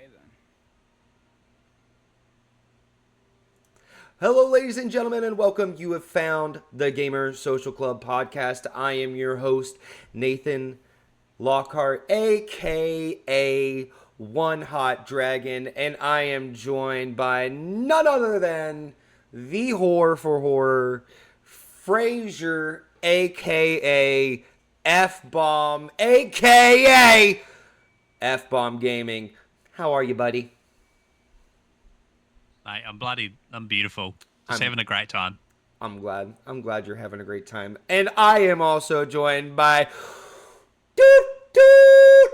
then. Hello, ladies and gentlemen, and welcome. You have found the Gamer Social Club podcast. I am your host, Nathan Lockhart, aka One Hot Dragon, and I am joined by none other than the whore for horror, Frazier, aka F Bomb, aka F Bomb Gaming. How are you, buddy? Mate, I'm beautiful. Just I'm having a great time. I'm glad. I'm glad you're having a great time. And I am also joined by Doot Doot.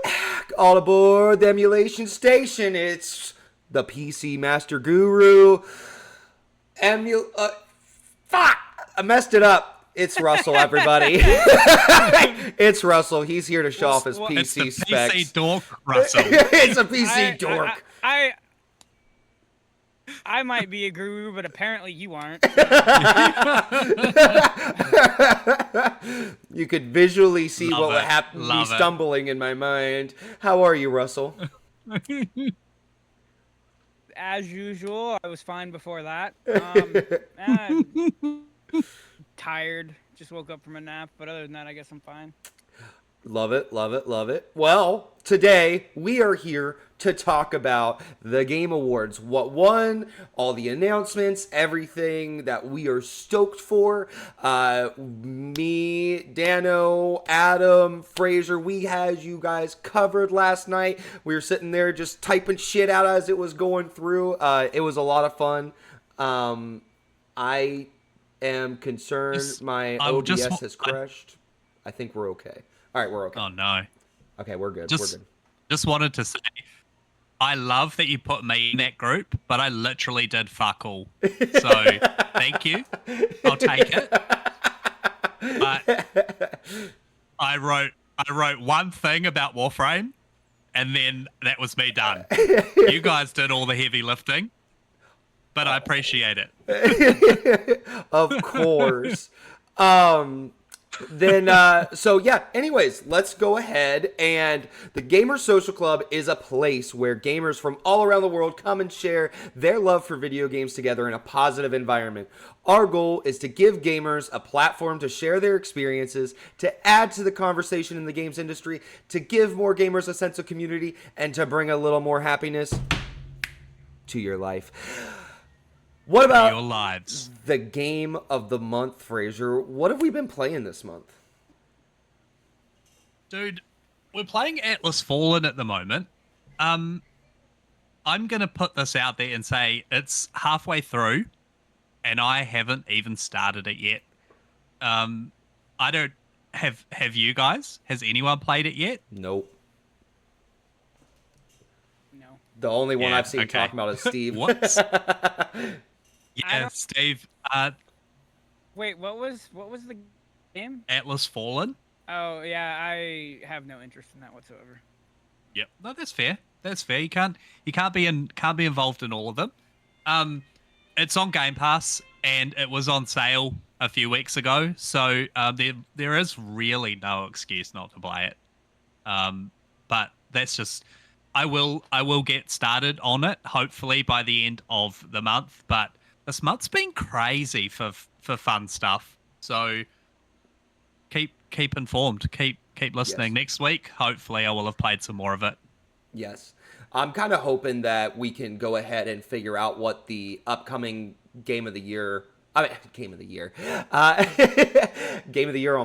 All aboard the emulation station. It's the PC Master Guru. Fuck! I messed it up. It's Russell, everybody. It's Russell. He's here to show off his It's the PC specs. PC dork, Russell. It's a PC dork. I might be a guru, but apparently you aren't. You could visually see Love what would it. happen me Love it. stumbling in my mind. How are you, Russell? As usual, I was fine before that. Tired. Just woke up from a nap, but other than that, I guess I'm fine. Love it, love it, love it. Well, today we are here to talk about the Game Awards. What won, all the announcements, everything that we are stoked for. Me, Dano, Adam, Fraser, we had you guys covered last night. We were sitting there just typing shit out as it was going through. It was a lot of fun. I am concerned my OBS has crashed. I think we're okay. All right, we're okay. Oh no. Okay, we're good. Just wanted to say, I love that you put me in that group, but I literally did fuck all. So thank you. I'll take it. But I wrote one thing about Warframe, and then that was me done. You guys did all the heavy lifting, but I appreciate it. Of course. So yeah, anyways, let's go ahead. And the Gamer Social Club is a place where gamers from all around the world come and share their love for video games together in a positive environment. Our goal is to give gamers a platform to share their experiences, to add to the conversation in the games industry, to give more gamers a sense of community, and to bring a little more happiness to your life. What about your lives? The game of the month, Fraser? What have we been playing this month? Dude, we're playing Atlas Fallen at the moment. I'm gonna put this out there and say it's halfway through, and I haven't even started it yet. I don't have you guys? Has anyone played it yet? Nope. No. The only one Yeah, I've seen okay. talking about is Steve. What? Yeah, Steve. Wait, what was the game? Atlas Fallen. Oh yeah, I have no interest in that whatsoever. Yep. No, that's fair. That's fair. You can't be involved in all of them. It's on Game Pass and it was on sale a few weeks ago, so there is really no excuse not to play it. But that's just I will get started on it hopefully by the end of the month, but this month's been crazy for fun stuff. So keep informed. Keep listening. Yes. Next week, hopefully I will have played some more of it. Yes. I'm kind of hoping that we can go ahead and figure out what the upcoming Game of the Year on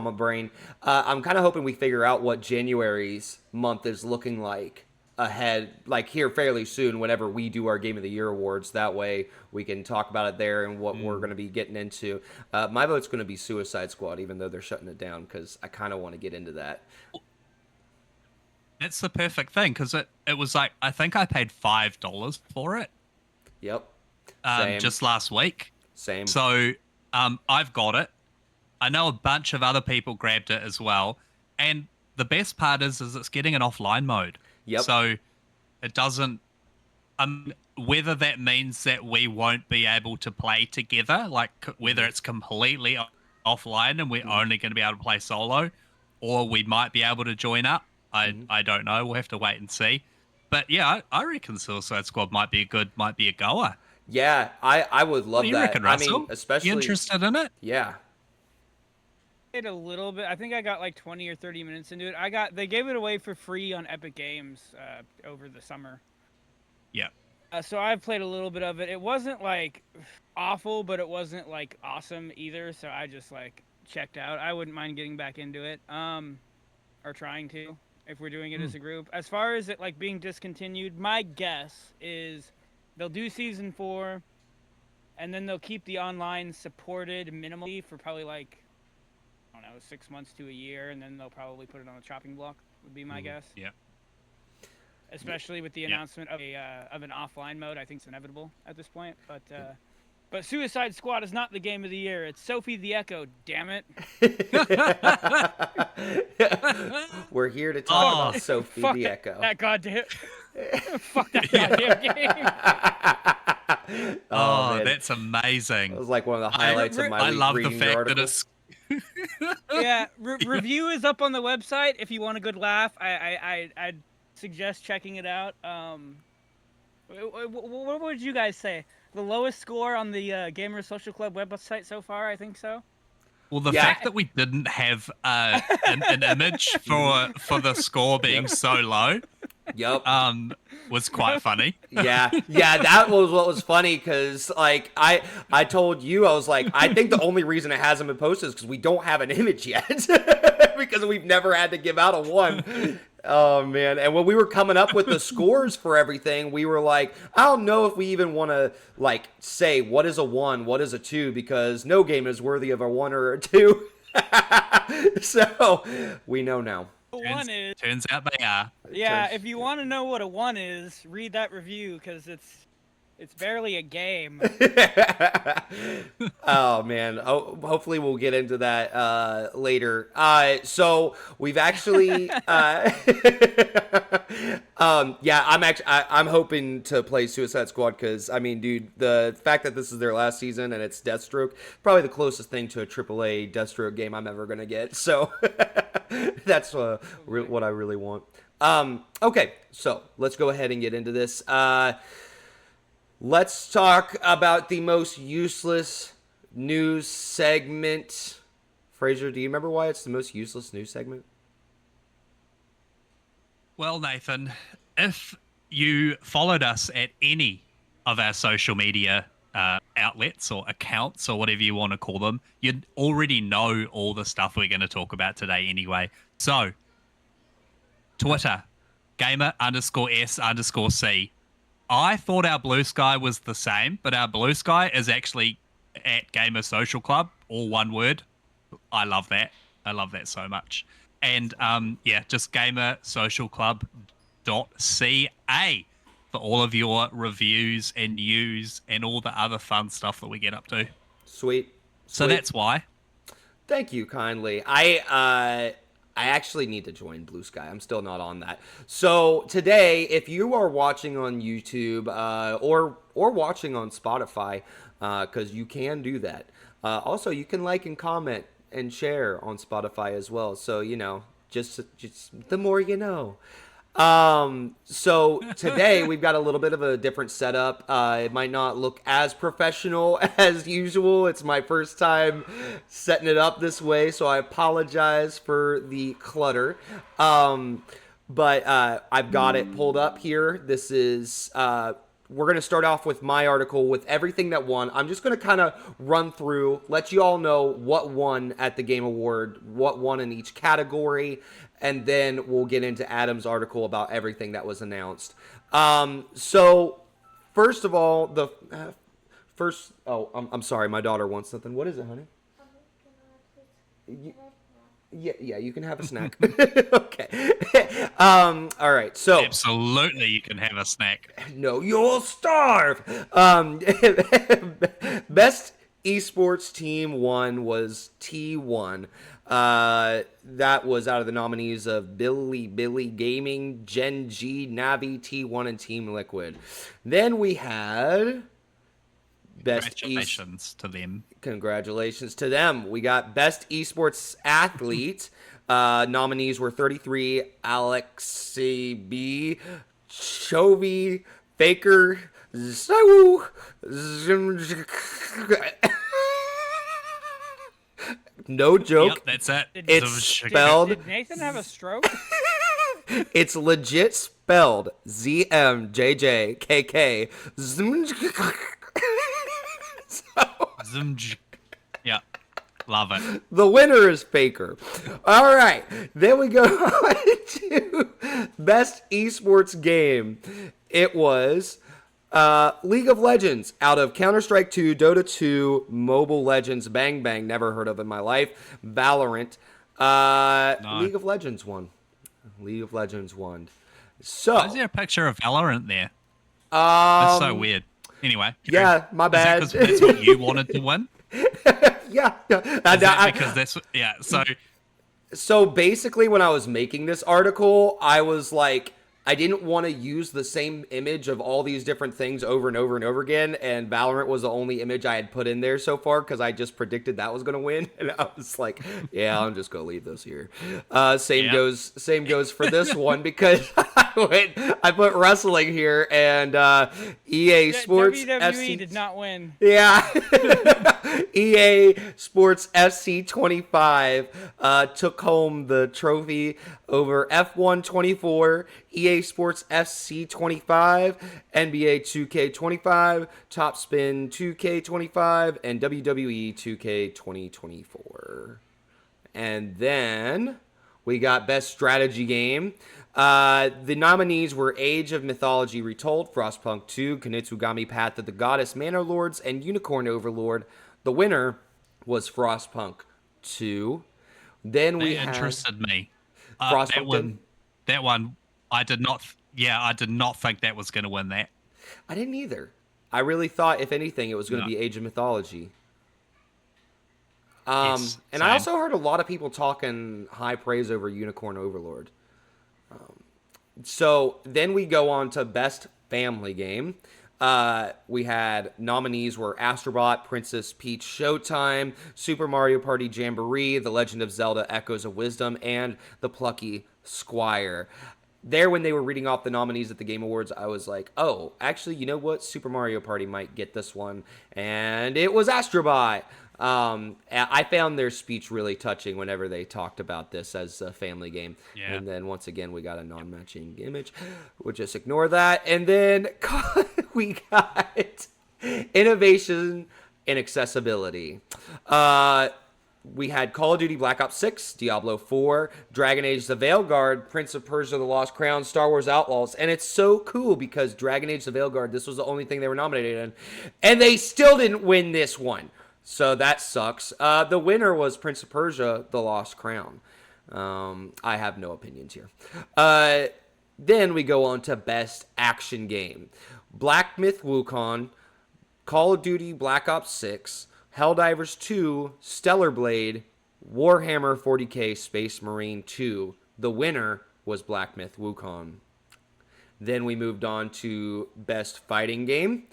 my brain. I'm kind of hoping we figure out what January's month is looking like ahead, like here fairly soon whenever we do our Game of the Year awards. That way we can talk about it there and what we're going to be getting into. My vote's going to be Suicide Squad, even though they're shutting it down, because I kind of want to get into that. That's the perfect thing, because it was like, I think I paid $5 for it. Yep. Just last week. Same. So I've got it. I know a bunch of other people grabbed it as well. And the best part is it's getting an offline mode. Yep. So it doesn't... whether that means that we won't be able to play together, like whether it's completely offline and we're only going to be able to play solo, or we might be able to join up. I don't know. We'll have to wait and see. But yeah, I reckon Suicide Squad might be a goer. Yeah, I would What love do you that. reckon, I mean, Russell? You especially, interested in it? yeah. Played a little bit. I think I got like 20 or 30 minutes into it. They gave it away for free on Epic Games over the summer. Yeah. So I've played a little bit of it. It wasn't like awful, but it wasn't like awesome either. So I just like checked out. I wouldn't mind getting back into it, or trying to, if we're doing it as a group. As far as it like being discontinued, my guess is they'll do season 4, and then they'll keep the online supported minimally for probably like, I don't know, 6 months to a year, and then they'll probably put it on the chopping block. Would be my guess. Yeah. Especially with the announcement of an offline mode, I think it's inevitable at this point. But Suicide Squad is not the game of the year. It's Sophie the Echo. Damn it! We're here to talk about Sophie Fuck the that, Echo. that goddamn. Fuck that goddamn game. Oh, man. that's amazing. That was like one of the highlights of my I week love the reading fact your that article. it's Yeah, review is up on the website. If you want a good laugh, I'd suggest checking it out. What would you guys say? The lowest score on the Gamer Social Club website so far? I think so. Well, the Yeah. fact that we didn't have an image for the score being so low, Yep. was quite funny. Yeah, that was what was funny, because like I told you, I was like, I think the only reason it hasn't been posted is because we don't have an image yet, because we've never had to give out a 1. Oh man! And when we were coming up with the scores for everything, we were like, I don't know if we even want to like say what is a 1, what is a 2, because no game is worthy of a 1 or a 2. So we know now. One is Turns out they are. yeah. If you want to know what a 1 is, read that review because it's barely a game. Oh man! Hopefully we'll get into that later. So we've actually, yeah, I'm hoping to play Suicide Squad because I mean, dude, the fact that this is their last season and it's Deathstroke, probably the closest thing to a AAA Deathstroke game I'm ever gonna get. So that's what I really want. Okay, so let's go ahead and get into this. Let's talk about the most useless news segment. Fraser, do you remember why it's the most useless news segment? Well, Nathan, if you followed us at any of our social media outlets or accounts or whatever you want to call them, you'd already know all the stuff we're going to talk about today anyway. So, Twitter, gamer_S_C. I thought our blue sky was the same, but our blue sky is actually at Gamer Social Club, all one word. I love that. I love that so much. And yeah, just gamersocialclub.ca for all of your reviews and news and all the other fun stuff that we get up to. Sweet. So that's why. Thank you kindly. I actually need to join Blue Sky. I'm still not on that. So today, if you are watching on YouTube or watching on Spotify, because you can do that. Also, you can like and comment and share on Spotify as well. So you know, just the more you know. So today we've got a little bit of a different setup. It might not look as professional as usual. It's my first time setting it up this way, so I apologize for the clutter. But I've got it pulled up here. This is, we're going to start off with my article with everything that won. I'm just going to kind of run through, let you all know what won at the Game Award, what won in each category, and then we'll get into Adam's article about everything that was announced. So, first of all, I'm sorry, my daughter wants something. What is it, honey? Yeah, you can have a snack. Okay. All right, so. Absolutely, you can have a snack. No, you'll starve. Best esports team won was T1. That was out of the nominees of Billy Gaming, Gen G, Navi, T1, and Team Liquid. Then we had best Congratulations to them. Congratulations to them. We got best esports athlete. Nominees were 33 Alexei B, Chovy, Faker, so no joke. Yep, that's it. It's spelled. Did Nathan have a stroke? It's legit spelled ZMJJKK. Zumj. Yeah, love it. The winner is Faker. All right, then we go on to best esports game. It was League of Legends out of Counter-Strike 2, Dota 2, Mobile Legends, Bang Bang, never heard of in my life, Valorant. No. League of Legends won. League of Legends won. So, Why is there a picture of Valorant there? That's so weird. Anyway. Yeah, my bad. Is that 'cause that's what you wanted to win? Yeah. Because that's yeah. So basically, when I was making this article, I was like, I didn't want to use the same image of all these different things over and over and over again, and Valorant was the only image I had put in there so far because I just predicted that was going to win, and I was like, yeah, I'm just going to leave this here. Same goes for this one because I put wrestling here, and EA Sports WWE did not win. Yeah. EA Sports FC 25 took home the trophy over F1 24, EA Sports FC 25, NBA 2K 25, Top Spin 2K 25, and WWE 2K 2024. And then we got Best Strategy Game. The nominees were Age of Mythology Retold, Frostpunk 2, Kunitsugami Path of the Goddess, Manor Lords, and Unicorn Overlord. The winner was Frostpunk 2. Then we had... interested me. Frostpunk that one, I did not think that was going to win that. I didn't either. I really thought, if anything, it was going to be Age of Mythology. Yes, and I also heard a lot of people talking high praise over Unicorn Overlord. So then we go on to Best Family Game. We had nominees were Astrobot, Princess Peach Showtime, Super Mario Party Jamboree, The Legend of Zelda Echoes of Wisdom, and The Plucky Squire. There, when they were reading off the nominees at the Game Awards, I was like, oh, actually, you know what? Super Mario Party might get this one. And it was Astrobot. I found their speech really touching whenever they talked about this as a family game. Yeah. And then once again, we got a non-matching image. We'll just ignore that. And then we got innovation and accessibility. We had Call of Duty Black Ops 6, Diablo 4, Dragon Age The Veilguard, Prince of Persia The Lost Crown, Star Wars Outlaws. And it's so cool because Dragon Age The Veilguard, this was the only thing they were nominated in. And they still didn't win this one. So that sucks. The winner was Prince of Persia The Lost Crown. I have no opinions here. Then we go on to Best Action Game. Black Myth Wukong, Call of Duty Black Ops 6, Helldivers 2, Stellar Blade, Warhammer 40k Space Marine 2. The winner was Black Myth Wukong. Then we moved on to Best Fighting Game.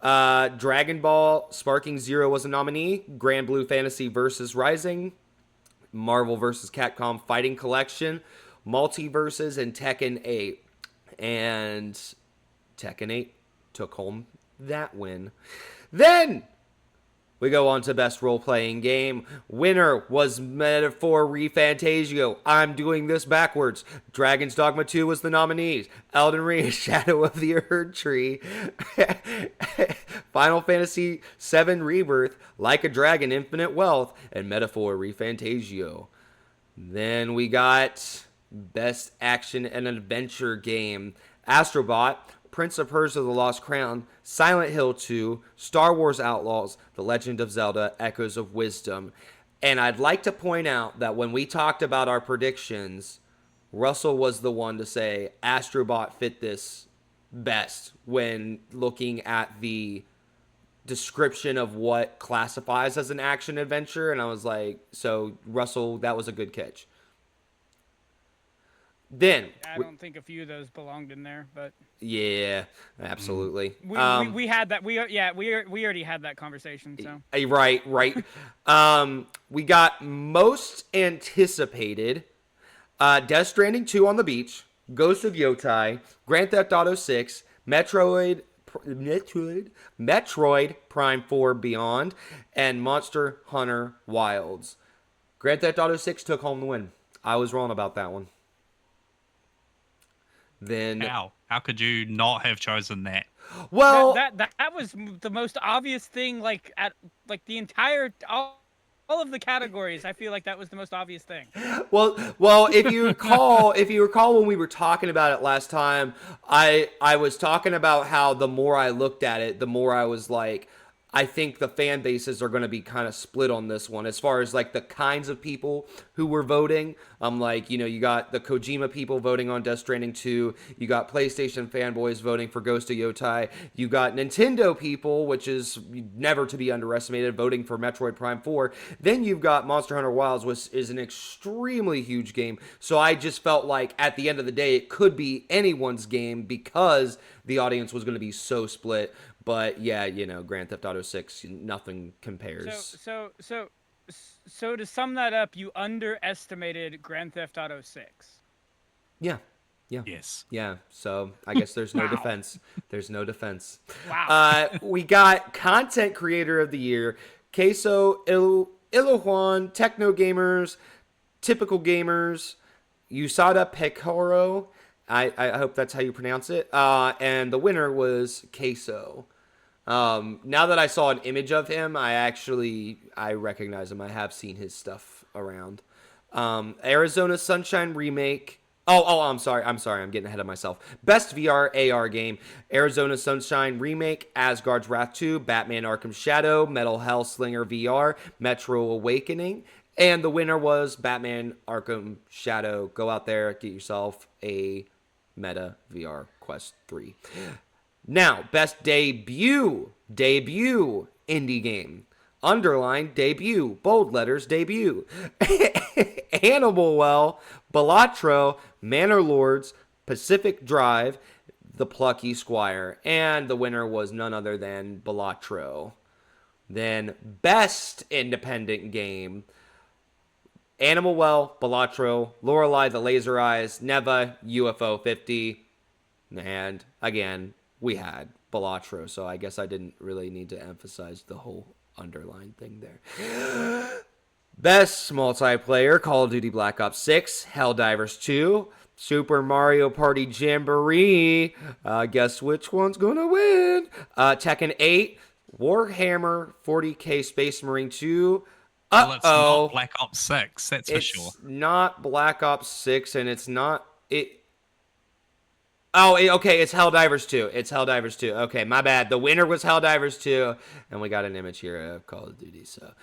Dragon Ball Sparking Zero was a nominee. Grand Blue Fantasy vs. Rising, Marvel vs. Capcom Fighting Collection, Multiverses, and Tekken 8. And Tekken 8 took home that win. Then we go on to Best Role-Playing Game. Winner was Metaphor ReFantasio. I'm doing this backwards. Dragons Dogma 2 was the nominees. Elden Ring, Shadow of the Erd Tree. Final Fantasy VII Rebirth, Like a Dragon, Infinite Wealth, and Metaphor ReFantasio. Then we got Best Action and Adventure Game. Astrobot, Prince of Persia The Lost Crown, Silent Hill 2, Star Wars Outlaws, The Legend of Zelda, Echoes of Wisdom. And I'd like to point out that when we talked about our predictions, Russell was the one to say Astrobot fit this best when looking at the description of what classifies as an action adventure. And I was like, so Russell, that was a good catch. Then I don't think a few of those belonged in there, but yeah, absolutely. We had that. We already had that conversation. So right. We got most anticipated. Death Stranding 2 on the beach, Ghost of Yotai, Grand Theft Auto 6, Metroid Prime 4 Beyond, and Monster Hunter Wilds. Grand Theft Auto 6 took home the win. I was wrong about that one. Then, How could you not have chosen that? well, That was the most obvious thing. Like at like the entire all of the categories, I feel like that was the most obvious thing. well, if you recall when we were talking about it last time, I was talking about how the more I looked at it, the more I was like, I think the fan bases are going to be kind of split on this one as far as like the kinds of people who were voting. Like, you got the Kojima people voting on Death Stranding 2. You got PlayStation fanboys voting for Ghost of Yotai. You got Nintendo people, which is never to be underestimated, voting for Metroid Prime 4. Then you've got Monster Hunter Wilds, which is an extremely huge game. So I just felt like at the end of the day, it could be anyone's game because the audience was going to be so split. But yeah, Grand Theft Auto 6, nothing compares. So to sum that up, you underestimated Grand Theft Auto 6. Yeah. Yes. Yeah. So I guess there's no Wow. defense. There's no defense. Wow. We got Content Creator of the Year, Queso Ilujuan, Techno Gamers, Typical Gamers, USADA Pecoro. I hope that's how you pronounce it. And the winner was Queso. Now that I saw an image of him, I recognize him. I have seen his stuff around. Arizona Sunshine Remake. I'm sorry. I'm getting ahead of myself. Best VR AR game: Arizona Sunshine Remake, Asgard's Wrath 2, Batman Arkham Shadow, Metal Hellslinger VR, Metro Awakening. And the winner was Batman Arkham Shadow. Go out there, get yourself a Meta VR Quest 3. Now, best debut indie game. Underline debut, bold letters debut. Animal Well, Balatro, Manor Lords, Pacific Drive, The Plucky Squire. And the winner was none other than Balatro. Then best independent game. Animal Well, Balatro, Lorelei the Laser Eyes, Neva, UFO 50. And again, we had Balatro, so I guess I didn't really need to emphasize the whole underline thing there. Best multiplayer: Call of Duty Black Ops 6, Helldivers 2, Super Mario Party Jamboree. Guess which one's gonna win? Tekken 8, Warhammer 40k Space Marine 2. Well, it's not Black Ops 6, that's for sure. It's not Black Ops 6, and it's not it. Oh, okay, it's Helldivers 2. It's Helldivers 2. Okay, my bad. The winner was Helldivers 2, and we got an image here of Call of Duty, so...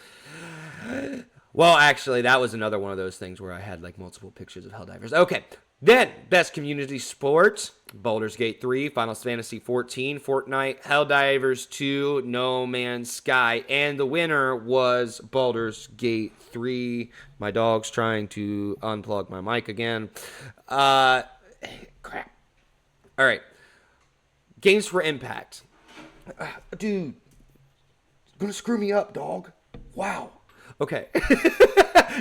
Well, actually, that was another one of those things where I had, like, multiple pictures of Helldivers. Okay, then, Best Community Sport, Baldur's Gate 3, Final Fantasy 14, Fortnite, Helldivers 2, No Man's Sky, and the winner was Baldur's Gate 3. My dog's trying to unplug my mic again. Crap. All right. Games for Impact. Dude. It's going to screw me up, dog. Wow. Okay.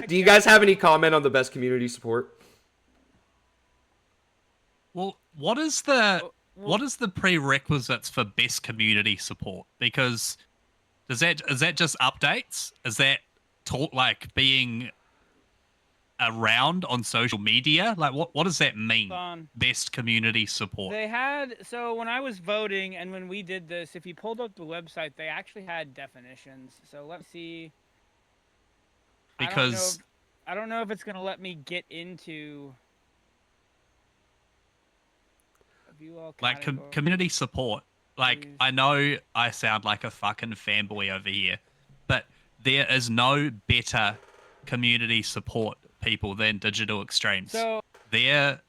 Do you guys have any comment on the best community support? Well, what is the prerequisites for best community support? Because is that just updates? Is that being around on social media? Like what does that mean? Best community support. They had, so when I was voting and when we did this, if you pulled up the website, they actually had definitions. So let's see. Because I don't know if it's gonna let me get into view all community support. Like, I know I sound like a fucking fanboy over here, but there is no better community support people than Digital Extremes. So their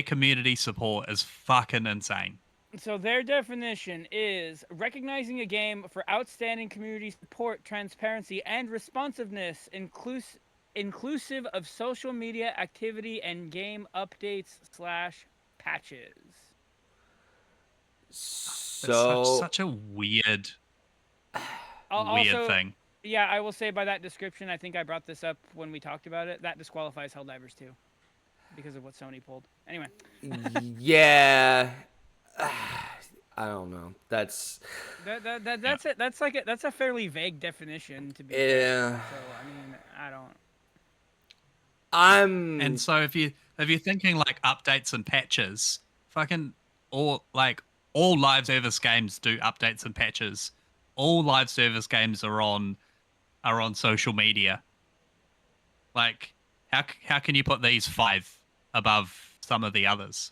community support is fucking insane. So their definition is recognizing a game for outstanding community support, transparency, and responsiveness, inclusive of social media activity and game updates / patches. So such a weird thing. Yeah, I will say by that description, I think I brought this up when we talked about it, that disqualifies Helldivers 2. because of what Sony pulled. Anyway, Yeah. I don't know. That's Yeah. that's it. That's a fairly vague definition, to be fair. yeah. So I mean, I don't. And I'm so if you're thinking like updates and patches, fucking all live service games do updates and patches. All live service games are on social media. Like how can you put these five above some of the others?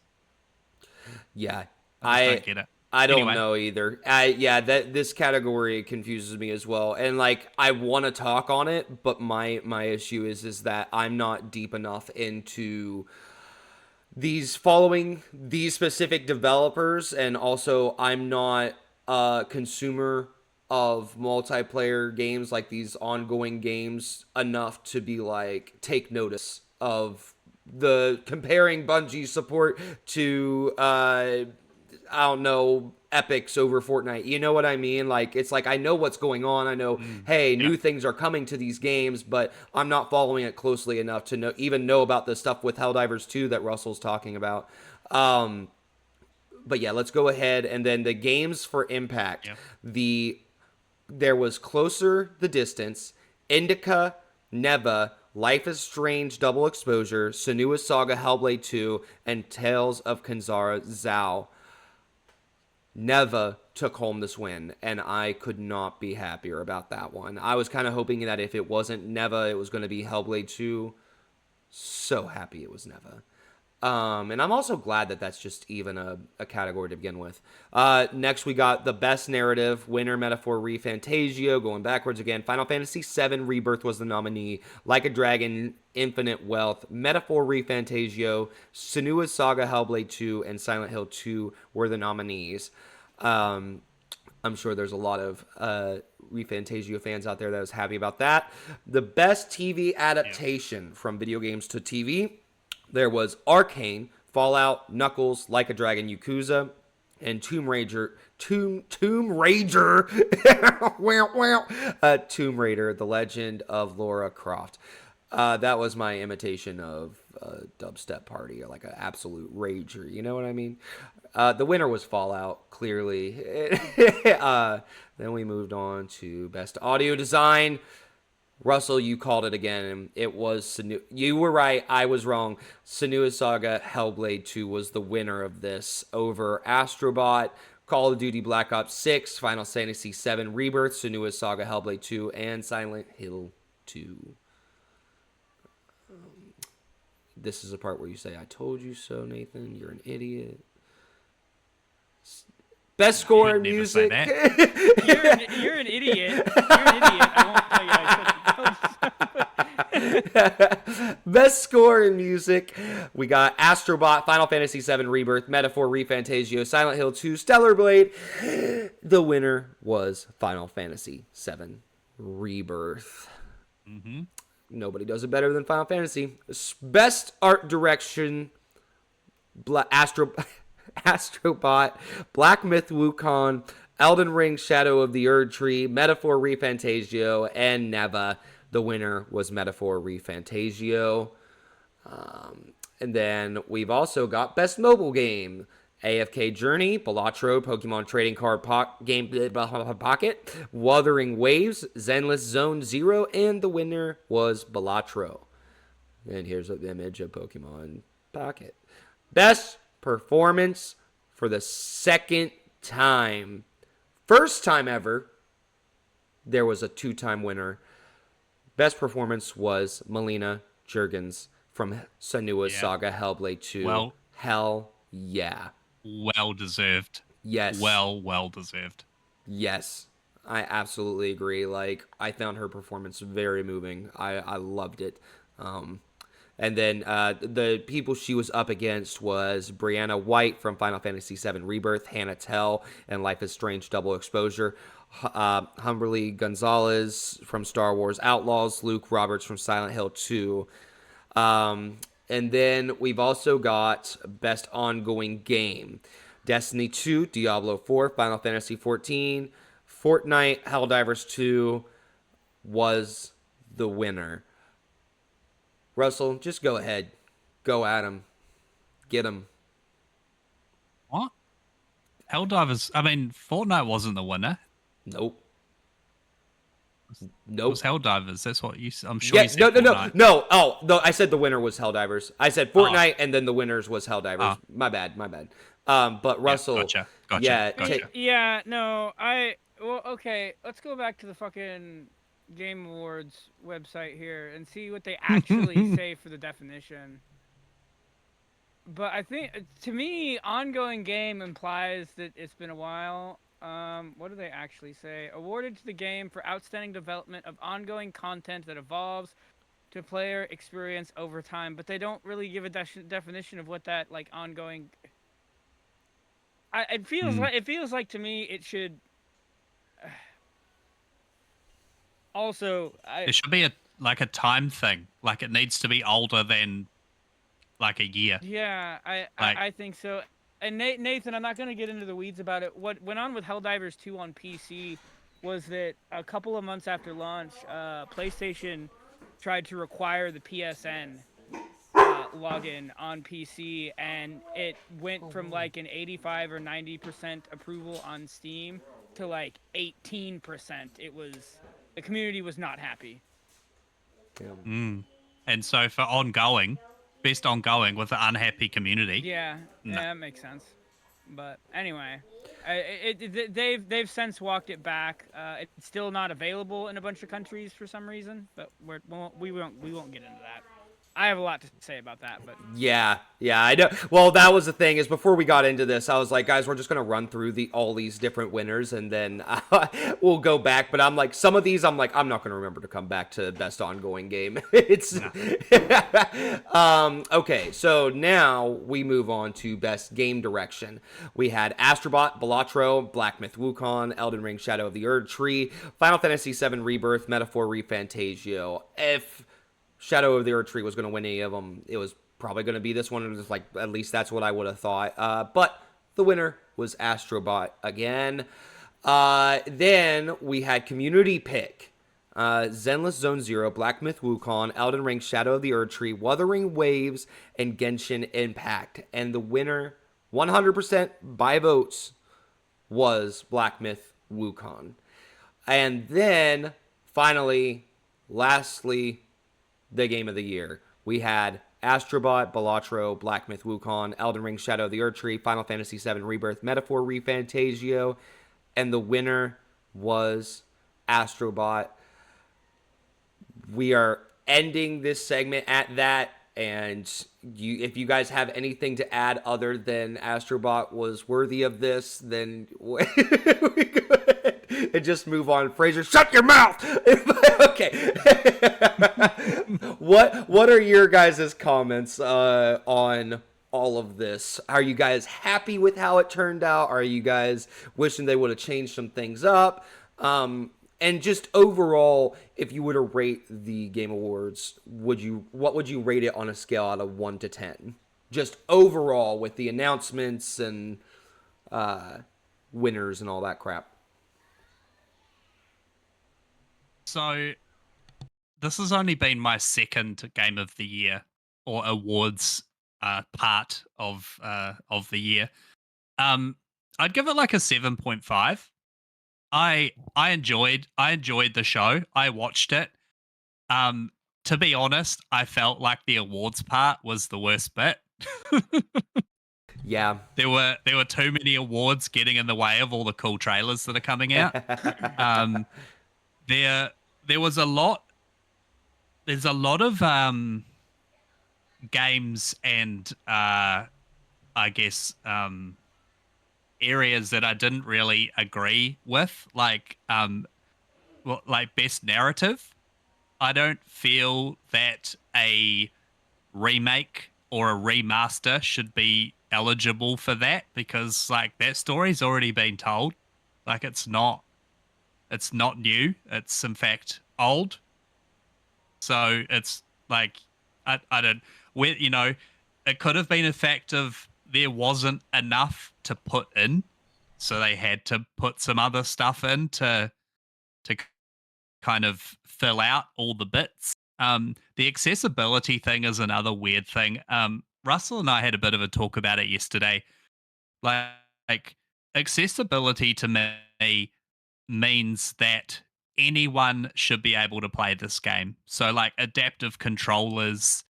yeah. I just don't I get it. I don't Anyway, know either. Yeah, that this category confuses me as well. And like I want to talk on it, but my issue is that I'm not deep enough into these following these specific developers, and also I'm not a consumer of multiplayer games like these ongoing games enough to be like take notice of the comparing Bungie support to I don't know, epics over Fortnite. You know what I mean? Like, it's like I know what's going on. I know, hey, yeah. new things are coming to these games, but I'm not following it closely enough to know about the stuff with Helldivers 2 that Russell's talking about. But yeah, let's go ahead and then the games for Impact. Yeah. There was Closer the Distance, Indica, Neva, Life is Strange Double Exposure, Senua's Saga Hellblade 2, and Tales of Kanzara Zhao. Neva took home this win, and I could not be happier about that one. I was kind of hoping that if it wasn't Neva, it was going to be Hellblade 2. So happy it was Neva. And I'm also glad that that's just even a category to begin with. Next, we got the best narrative winner, Metaphor ReFantazio, going backwards again. Final Fantasy VII Rebirth was the nominee. Like a Dragon, Infinite Wealth, Metaphor ReFantazio, Senua's Saga Hellblade 2, and Silent Hill 2 were the nominees. I'm sure there's a lot of ReFantazio fans out there that was happy about that. The best TV adaptation from video games to TV. There was Arcane, Fallout, Knuckles, Like a Dragon, Yakuza, and Tomb Raider, Tomb Raider, Tomb Raider, The Legend of Lara Croft. That was my imitation of Dubstep Party, like an absolute rager. You know what I mean? The winner was Fallout, clearly. Then we moved on to Best Audio Design. Russell, you called it again. It was Senu. You were right. I was wrong. Senua's Saga Hellblade 2 was the winner of this over Astrobot, Call of Duty Black Ops 6, Final Fantasy VII Rebirth, Senua's Saga Hellblade 2, and Silent Hill 2. This is a part where you say, I told you so, Nathan. You're an idiot. Best score in music. You're an idiot. You're an idiot. I won't tell you I said. Best score in music. We got Astrobot, Final Fantasy VII Rebirth, Metaphor ReFantazio, Silent Hill 2, Stellar Blade. The winner was Final Fantasy VII Rebirth. Mm-hmm. Nobody does it better than Final Fantasy. Best art direction. Astrobot, Black Myth Wukong, Elden Ring Shadow of the Erd Tree, Metaphor ReFantazio, and Neva. The winner was Metaphor ReFantazio. And then we've also got Best Mobile Game. AFK Journey, Balatro, Pokemon Trading Card Game Pocket, Wuthering Waves, Zenless Zone Zero, and the winner was Balatro. And here's an image of Pokemon Pocket. Best performance for the second time. First time ever, there was a two-time winner. Best performance was Melina Juergens from Senua's Saga Hellblade 2. Well, hell yeah. Well deserved. Yes. Well deserved. Yes. I absolutely agree. Like, I found her performance very moving. I loved it. And then the people she was up against was Brianna White from Final Fantasy VII Rebirth, Hannah Tell, and Life is Strange Double Exposure, Humberly Gonzalez from Star Wars Outlaws, Luke Roberts from Silent Hill 2. And then we've also got Best Ongoing Game. Destiny 2, Diablo 4, Final Fantasy 14, Fortnite, Helldivers 2 was the winner. Russell, just go ahead. Go at him. Get him. What? Helldivers. I mean, Fortnite wasn't the winner. Nope. It Nope. was Helldivers. That's what you. I'm sure Yeah, you said no. Fortnite. Oh, no. I said the winner was Helldivers. I said Fortnite, and then the winners was Helldivers. Oh. My bad. But Russell, Gotcha. yeah, Yeah, no, well, okay, let's go back to the fucking Game Awards website here and see what they actually say for the definition. But I think, to me, ongoing game implies that it's been a while. What do they actually say? Awarded to the game for outstanding development of ongoing content that evolves to player experience over time. But they don't really give a definition of what that, like, ongoing... it feels like to me it should... Also, it should be a time thing. Like, it needs to be older than like a year. Yeah, I think so. And Nathan, I'm not going to get into the weeds about it. What went on with Helldivers 2 on PC was that a couple of months after launch, PlayStation tried to require the PSN login on PC, and it went from like an 85 or 90% approval on Steam to like 18%. The community was not happy. And so for best ongoing with an unhappy community. Yeah, that makes sense. But anyway, they've since walked it back. It's still not available in a bunch of countries for some reason, but we won't get into that. I have a lot to say about that, but yeah, I know. Well, that was the thing is before we got into this, I was like, guys, we're just gonna run through all these different winners, and then we'll go back. But I'm like, some of these, I'm like, I'm not gonna remember to come back to best ongoing game. It's okay. So now we move on to best game direction. We had Astrobot, Balatro, Black Myth Wukong, Elden Ring: Shadow of the Erd Tree, Final Fantasy VII Rebirth, Metaphor ReFantazio. If Shadow of the Erd Tree was going to win any of them, it was probably going to be this one. It was like, at least that's what I would have thought. But the winner was Astrobot again. Then we had community pick. Zenless Zone Zero, Black Myth Wukong, Elden Ring: Shadow of the Erd Tree, Wuthering Waves, and Genshin Impact. And the winner, 100% by votes, was Black Myth Wukong. And then, finally, lastly, the game of the year. We had Astrobot, Balatro, Black Myth Wukong, Elden Ring: Shadow of the Erd Tree, Final Fantasy VII Rebirth, Metaphor ReFantazio, and the winner was Astrobot. We are ending this segment at that, and if you guys have anything to add other than Astrobot was worthy of this, then we go ahead and just move on. Fraser, shut your mouth! Okay. What are your guys' comments on all of this? Are you guys happy with how it turned out? Are you guys wishing they would have changed some things up? And just overall, if you were to rate the Game Awards, what would you rate it on a scale out of 1 to 10? Just overall with the announcements and winners and all that crap. So this has only been my second Game of the Year or awards part of the year. I'd give it like a 7.5. I enjoyed the show. I watched it. To be honest, I felt like the awards part was the worst bit. Yeah. There were too many awards getting in the way of all the cool trailers that are coming out. There was a lot. There's a lot of games and I guess areas that I didn't really agree with, like best narrative. I don't feel that a remake or a remaster should be eligible for that because like that story's already been told. Like it's not new. It's in fact old. So it's like I don't where it could have been a fact of there wasn't enough to put in, so they had to put some other stuff in to kind of fill out all the bits. The accessibility thing is another weird thing. Russell and I had a bit of a talk about it yesterday. Like accessibility to me means that anyone should be able to play this game. So like adaptive controllers,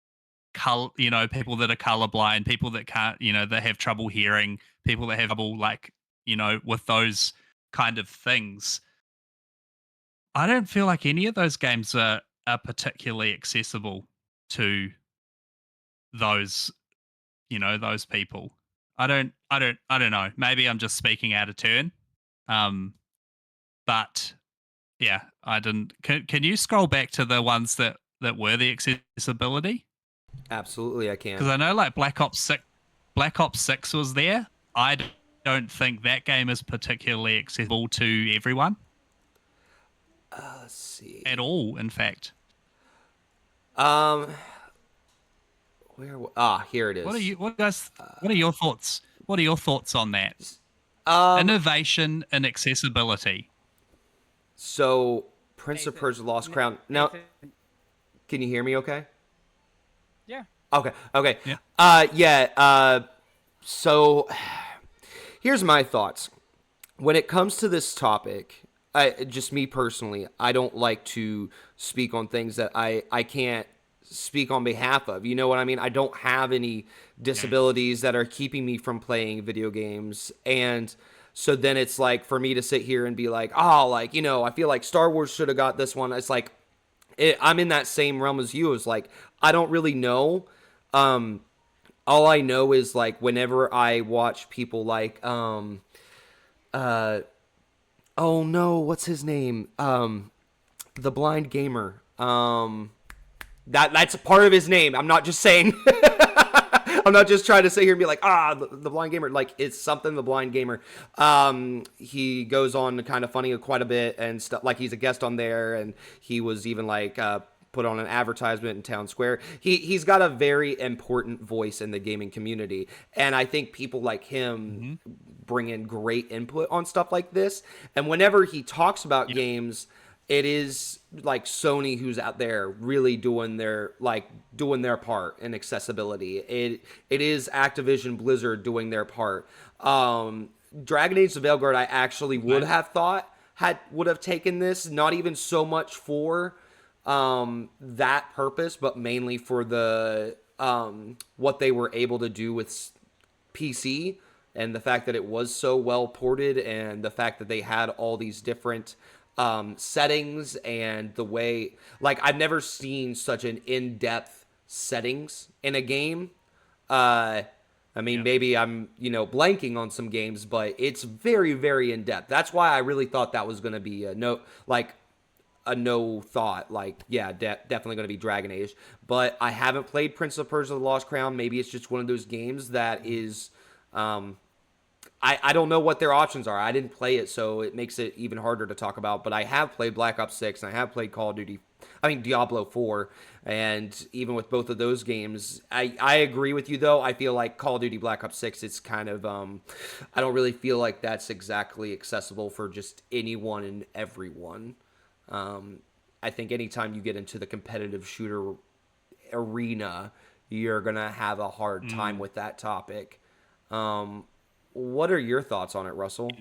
people that are colorblind, people that can't, that have trouble hearing, people that have trouble with those kind of things. I don't feel like any of those games are particularly accessible to those, those people. I don't know. Maybe I'm just speaking out of turn. But yeah, I didn't. Can you scroll back to the ones that were the accessibility? Absolutely, I can. Because I know like Black Ops 6 was there. Don't think that game is particularly accessible to everyone Let's see. at all. In fact, Um, here it what are is. you? What guys? What are your thoughts? What are your thoughts on that? Um, Innovation and accessibility. so Prince of Nathan, Persia: Lost Crown. Now, Nathan, can you hear me? Okay. yeah. Okay. Okay. Yeah. Yeah. So here's my thoughts. When it comes to this topic, just me personally, I don't like to speak on things that I can't speak on behalf of. You know what I mean? I don't have any disabilities that are keeping me from playing video games. And so then it's like for me to sit here and be like, oh, like, I feel like Star Wars should have got this one. It's like, I'm in that same realm as you. It's like, I don't really know. All I know is like whenever I watch people like, oh no, what's his name? The blind gamer. That's a part of his name. I'm not just saying. I'm not just trying to sit here and be like, the blind gamer. Like it's something the blind gamer. He goes on kind of funny quite a bit and stuff. Like he's a guest on there, and he was even like put on an advertisement in Town Square. He's got a very important voice in the gaming community, and I think people like him bring in great input on stuff like this. And whenever he talks about games, it is like Sony who's out there really doing their part in accessibility. It is Activision Blizzard doing their part. Dragon Age of Veilguard I actually would have thought would have taken this, not even so much for that purpose, but mainly for the what they were able to do with PC and the fact that it was so well ported and the fact that they had all these different settings and the way, like, I've never seen such an in-depth settings in a game. I mean, maybe I'm, blanking on some games, but it's very, very in-depth. That's why I really thought that was going to be a no thought. Like, yeah, definitely going to be Dragon Age. But I haven't played Prince of Persia: The Lost Crown. Maybe it's just one of those games that is... I don't know what their options are. I didn't play it, so it makes it even harder to talk about. But I have played Black Ops 6, and I have played Diablo 4. And even with both of those games, I agree with you, though. I feel like Call of Duty Black Ops 6, it's kind of, I don't really feel like that's exactly accessible for just anyone and everyone. I think anytime you get into the competitive shooter arena, you're going to have a hard time with that topic. What are your thoughts on it, Russell?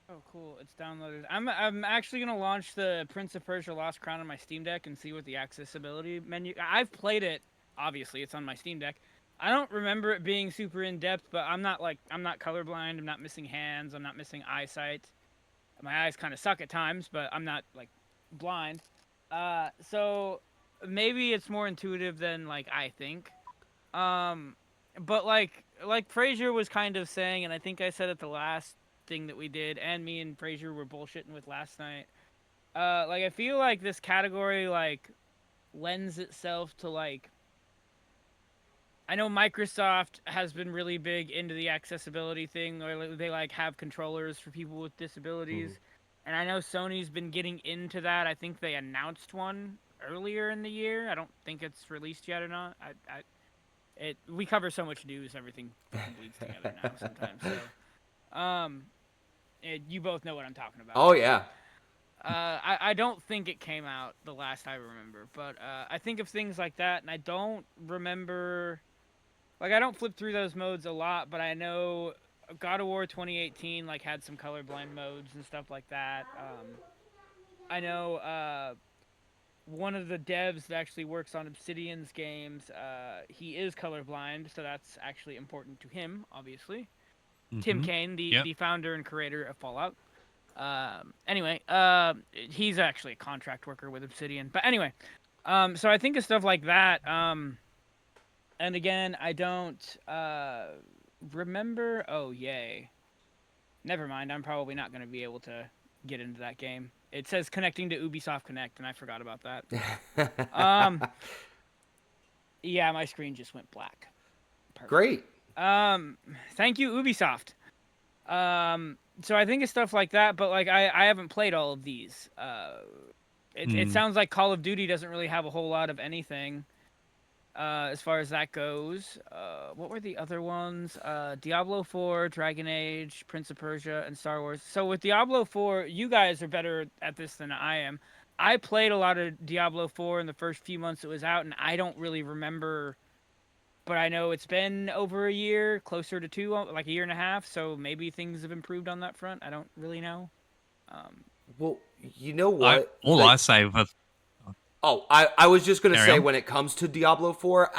Oh, cool! It's downloaded. I'm actually gonna launch the Prince of Persia: Lost Crown on my Steam Deck and see what the accessibility menu. I've played it. Obviously, it's on my Steam Deck. I don't remember it being super in depth, but I'm not colorblind. I'm not missing hands. I'm not missing eyesight. My eyes kind of suck at times, but I'm not like blind. So maybe it's more intuitive than like I think. But like Frazier was kind of saying, and I think I said it the last thing that we did, and me and Frazier were bullshitting with last night. Like I feel like this category like lends itself to like. I know Microsoft has been really big into the accessibility thing, or they like have controllers for people with disabilities. And I know Sony's been getting into that. I think they announced one earlier in the year. I don't think it's released yet or not. We cover so much news, everything fucking bleeds together now sometimes. So, you both know what I'm talking about. Oh, yeah. I don't think it came out the last I remember, but I think of things like that, and I don't remember. Like, I don't flip through those modes a lot, but I know God of War 2018 like had some colorblind modes and stuff like that. I know one of the devs that actually works on Obsidian's games. He is colorblind, so that's actually important to him, obviously. Tim Mm-hmm. Kaine, Yep. the founder and creator of Fallout. Anyway, he's actually a contract worker with Obsidian. But anyway, so I think of stuff like that. And again, I don't remember. Oh, yay. Never mind. I'm probably not going to be able to get into that game. It says connecting to Ubisoft Connect, and I forgot about that. Yeah, my screen just went black. Perfect. Great. Thank you, Ubisoft. So I think of stuff like that, but like I haven't played all of these. It sounds like Call of Duty doesn't really have a whole lot of anything. As far as that goes, what were the other ones? Diablo 4, Dragon Age, Prince of Persia, and Star Wars. So with Diablo 4, you guys are better at this than I am. I played a lot of Diablo 4 in the first few months it was out, and I don't really remember. But I know it's been over a year, closer to 2, like a year and a half. So maybe things have improved on that front. I don't really know. Well, you know what? I say with Oh, I was just going to Carry say on. when it comes to Diablo 4,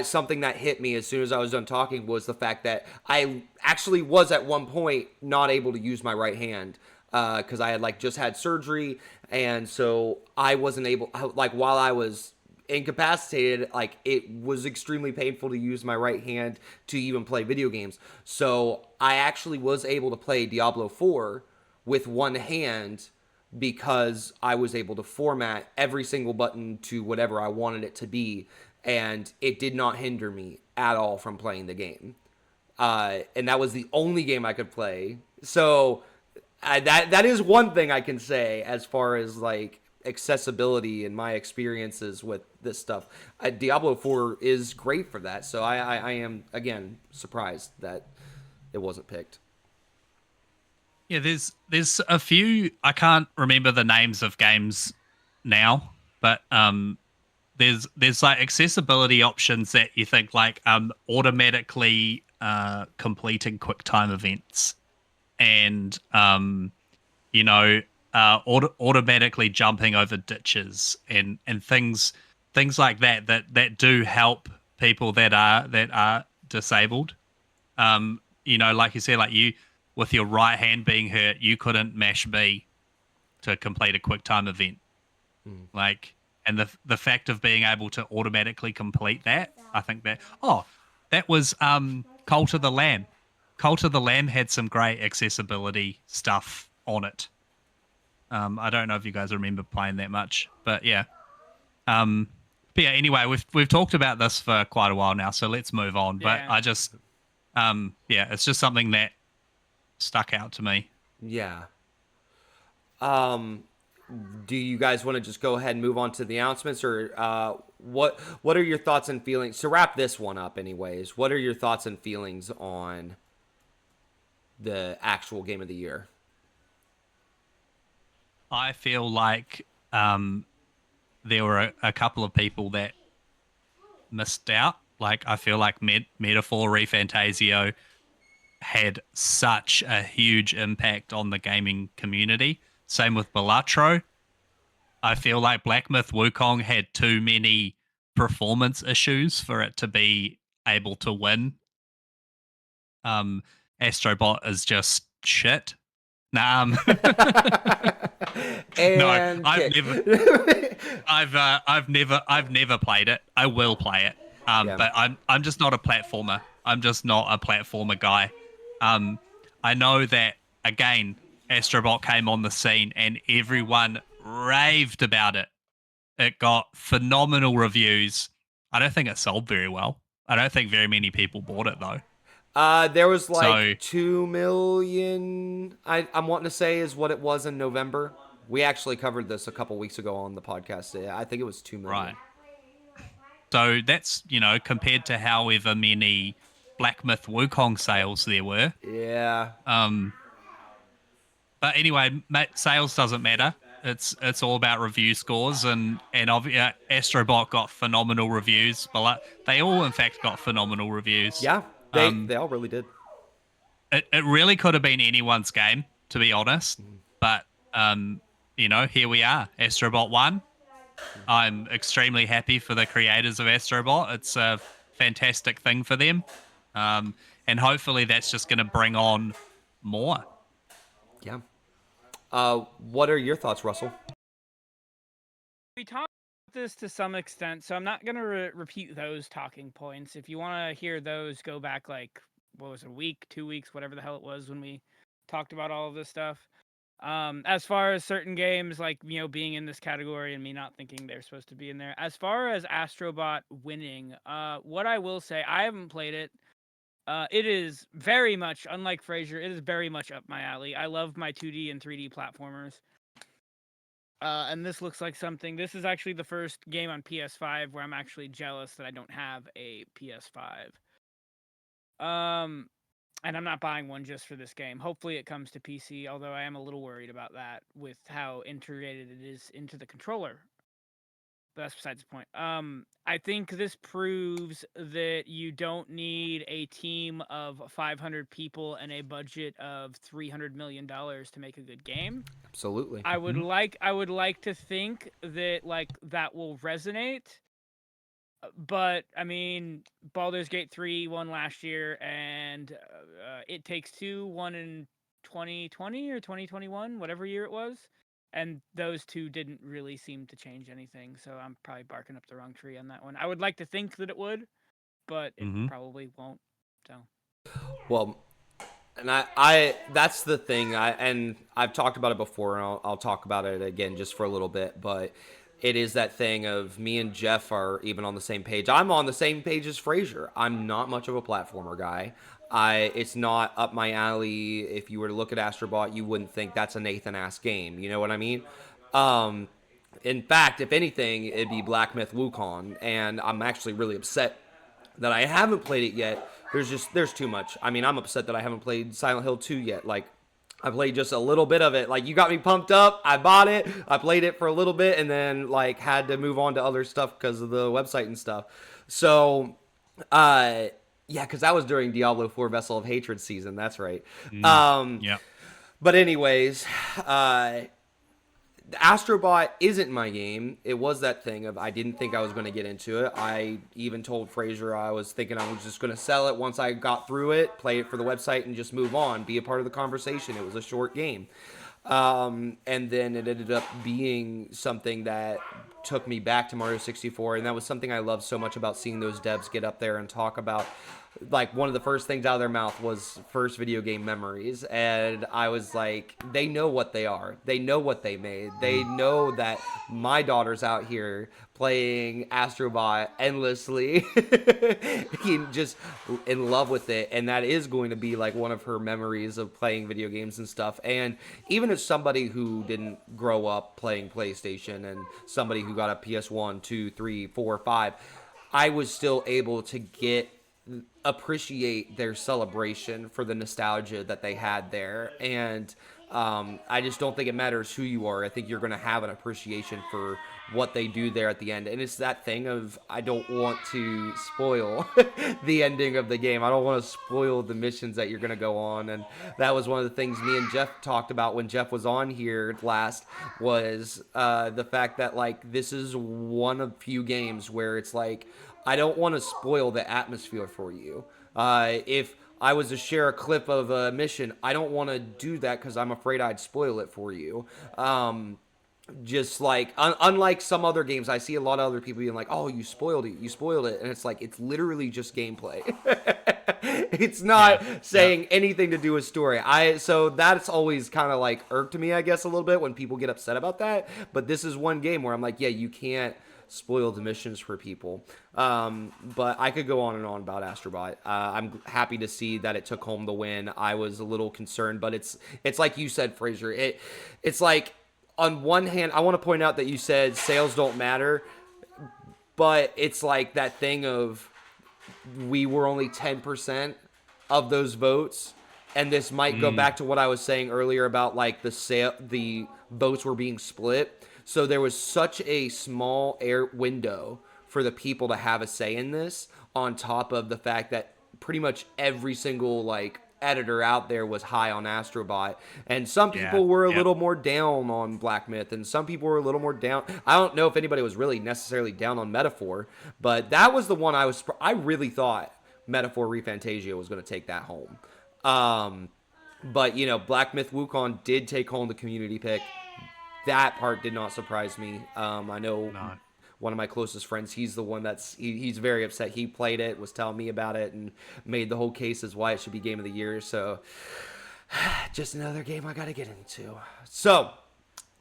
something that hit me as soon as I was done talking was the fact that I actually was at one point not able to use my right hand because I had like just had surgery, and so I wasn't able, like, while I was incapacitated, like, it was extremely painful to use my right hand to even play video games. So I actually was able to play Diablo 4 with one hand because I was able to format every single button to whatever I wanted it to be, and it did not hinder me at all from playing the game. And that was the only game I could play. So that is one thing I can say as far as like accessibility and my experiences with this stuff. Diablo 4 is great for that. So I am again surprised that it wasn't picked. Yeah, there's a few. I can't remember the names of games now, but there's like accessibility options that you think like automatically completing quick time events and automatically jumping over ditches and things like that do help people that are disabled. Like you said, like you with your right hand being hurt, you couldn't mash B to complete a quick time event. Like, and the fact of being able to automatically complete that, I think that was Cult of the Lamb. Cult of the Lamb had some great accessibility stuff on it. I don't know if you guys remember playing that much, but yeah. But yeah, anyway, we've talked about this for quite a while now, so let's move on. Yeah. But I just it's just something that stuck out to me. Yeah. Do you guys want to just go ahead and move on to the announcements, or what are your thoughts and feelings to wrap this one up? Anyways, what are your thoughts and feelings on the actual game of the year? I feel like there were a couple of people that missed out. Like I feel like Metaphor ReFantasio had such a huge impact on the gaming community. Same with Balatro. I feel like Black Myth Wukong had too many performance issues for it to be able to win. Astrobot is just shit. Nah, And no, I've never played it. I will play it. Yeah. But I'm just not a platformer. I'm just not a platformer guy. I know that again, Astrobot came on the scene and everyone raved about it. It got phenomenal reviews. I don't think it sold very well. I don't think very many people bought it though. There was like 2 million. I'm wanting to say is what it was in November. We actually covered this a couple weeks ago on the podcast. I think it was 2 million. Right. So that's, compared to however many Black Myth Wukong sales there were. Yeah. But anyway, sales doesn't matter. It's all about review scores, and Astrobot got phenomenal reviews, but they all in fact got phenomenal reviews. Yeah, Um, they all really did. it really could have been anyone's game, to be honest. But here we are. Astrobot won. I'm extremely happy for the creators of Astrobot. It's a fantastic thing for them. And hopefully that's just going to bring on more. Yeah. What are your thoughts, Russell? We talked about this to some extent, so I'm not going to repeat those talking points. If you want to hear those, go back like, what was it, a week, 2 weeks, whatever the hell it was when we talked about all of this stuff. As far as certain games, like, being in this category and me not thinking they're supposed to be in there. As far as Astrobot winning, what I will say, I haven't played it. It is very much, unlike Frasier, it is very much up my alley. I love my 2D and 3D platformers. And this looks like something. This is actually the first game on PS5 where I'm actually jealous that I don't have a PS5. And I'm not buying one just for this game. Hopefully it comes to PC, although I am a little worried about that with how integrated it is into the controller. But that's besides the point. I think this proves that you don't need a team of 500 people and a budget of $300 million to make a good game. Absolutely. I would like to think that that will resonate. But I mean, Baldur's Gate 3 won last year, and It Takes Two won in 2020 or 2021, whatever year it was. And those two didn't really seem to change anything, so I'm probably barking up the wrong tree on that one. I would like to think that it would, but it probably won't. So. Well, and I that's the thing. I've talked about it before, and I'll talk about it again just for a little bit. But it is that thing of me and Jeff are even on the same page. I'm on the same page as Frasier. I'm not much of a platformer guy. It's not up my alley. If you were to look at Astrobot, you wouldn't think that's a Nathan-ass game. You know what I mean? In fact, if anything, it'd be Black Myth Wukong, and I'm actually really upset that I haven't played it yet. There's too much. I mean, I'm upset that I haven't played Silent Hill 2 yet. Like, I played just a little bit of it. Like, you got me pumped up. I bought it. I played it for a little bit and then, had to move on to other stuff because of the website and stuff. So, yeah, because that was during Diablo 4 Vessel of Hatred season. That's right. Yeah. But anyways, Astrobot isn't my game. It was that thing of I didn't think I was going to get into it. I even told Frasier I was thinking I was just going to sell it once I got through it, play it for the website, and just move on, be a part of the conversation. It was a short game. And then it ended up being something that took me back to Mario 64, and that was something I loved so much about seeing those devs get up there and talk about. Like, one of the first things out of their mouth was first video game memories, and I was like, they know what they are. They know what they made. They know that my daughter's out here playing Astrobot endlessly, just in love with it, and that is going to be like one of her memories of playing video games and stuff. And even as somebody who didn't grow up playing PlayStation and somebody who got a PS1, 2, 3, 4, 5, I was still able to appreciate their celebration for the nostalgia that they had there. And I just don't think it matters who you are. I think you're going to have an appreciation for what they do there at the end. And it's that thing of, I don't want to spoil the ending of the game. I don't want to spoil the missions that you're going to go on. And that was one of the things me and Jeff talked about when Jeff was on here last, was the fact that, this is one of few games where it's like, I don't want to spoil the atmosphere for you. If I was to share a clip of a mission, I don't want to do that because I'm afraid I'd spoil it for you. Just unlike some other games, I see a lot of other people being like, "Oh, you spoiled it," and it's like, it's literally just gameplay. It's not saying anything to do with story. So that's always kind of irked me, I guess, a little bit when people get upset about that. But this is one game where I'm like, yeah, you can't spoil the missions for people. But I could go on and on about Astrobot. I'm happy to see that it took home the win. I was a little concerned, but it's like you said, Fraser. It's like, on one hand, I want to point out that you said sales don't matter, but it's like that thing of, we were only 10% of those votes. and this might go back to what I was saying earlier about like the votes were being split. So there was such a small air window for the people to have a say in this, on top of the fact that pretty much every single like editor out there was high on Astrobot, and some people were a little more down on Black Myth, and some people were a little more down. I don't know if anybody was really necessarily down on Metaphor, but that was the one I really thought Metaphor ReFantasia was going to take that home. But you know, Black Myth Wukong did take home the community pick. That part did not surprise me. I know one of my closest friends, he's the one he's very upset. He played it, was telling me about it, and made the whole case as why it should be Game of the Year. So just another game I got to get into. So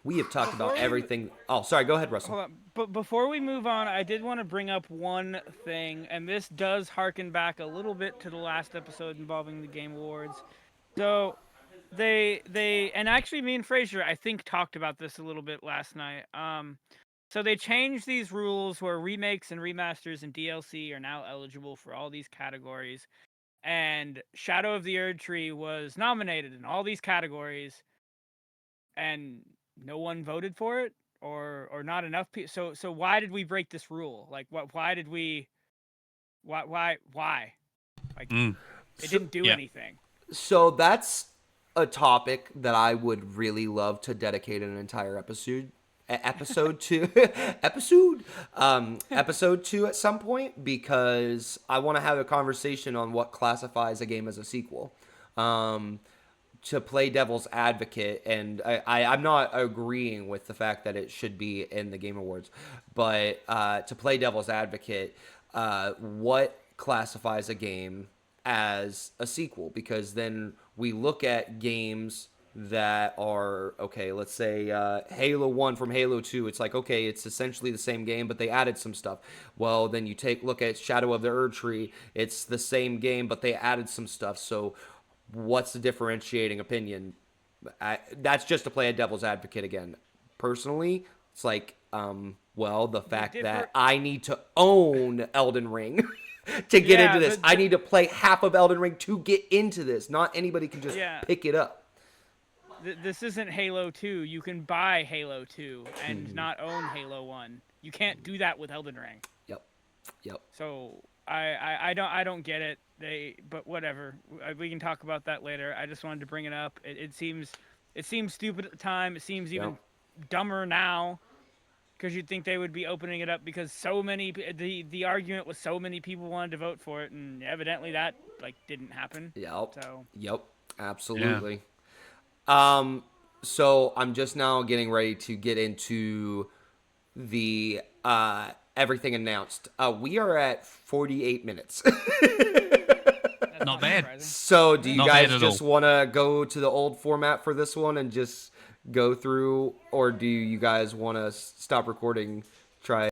we have talked about everything. Oh, sorry. Go ahead, Russell. Hold on. But before we move on, I did want to bring up one thing, and this does harken back a little bit to the last episode involving the Game Awards. So they and actually me and Fraser, I think, talked about this a little bit last night. So they changed these rules where remakes and remasters and DLC are now eligible for all these categories. And Shadow of the Erdtree was nominated in all these categories, and no one voted for it, or not enough people. So why did we break this rule? Like, why did we? Why? Like, it didn't do anything. So that's a topic that I would really love to dedicate an entire episode to episode 2 at some point, because I want to have a conversation on what classifies a game as a sequel. To play devil's advocate, and I'm not agreeing with the fact that it should be in the Game Awards, but to play devil's advocate, what classifies a game as a sequel? Because then we look at games that are, okay, let's say Halo 1 from Halo 2, it's like, okay, it's essentially the same game, but they added some stuff. Well, then you look at Shadow of the Erdtree, it's the same game, but they added some stuff. So what's the differentiating opinion? That's just to play a devil's advocate again. Personally, it's like, well, the fact that I need to own Elden Ring to get into this. I need to play half of Elden Ring to get into this. Not anybody can just pick it up. This isn't Halo 2. You can buy Halo 2 and not own Halo 1. You can't do that with Elden Ring. Yep. So I don't get it. But whatever. We can talk about that later. I just wanted to bring it up. It seems stupid at the time. It seems even dumber now, because you'd think they would be opening it up, because so many the argument was so many people wanted to vote for it, and evidently that didn't happen. Yep. Absolutely. Yeah. So I'm just now getting ready to get into the everything announced. We are at 48 minutes. Not bad. So do you guys just want to go to the old format for this one and just go through, or do you guys want to stop recording, try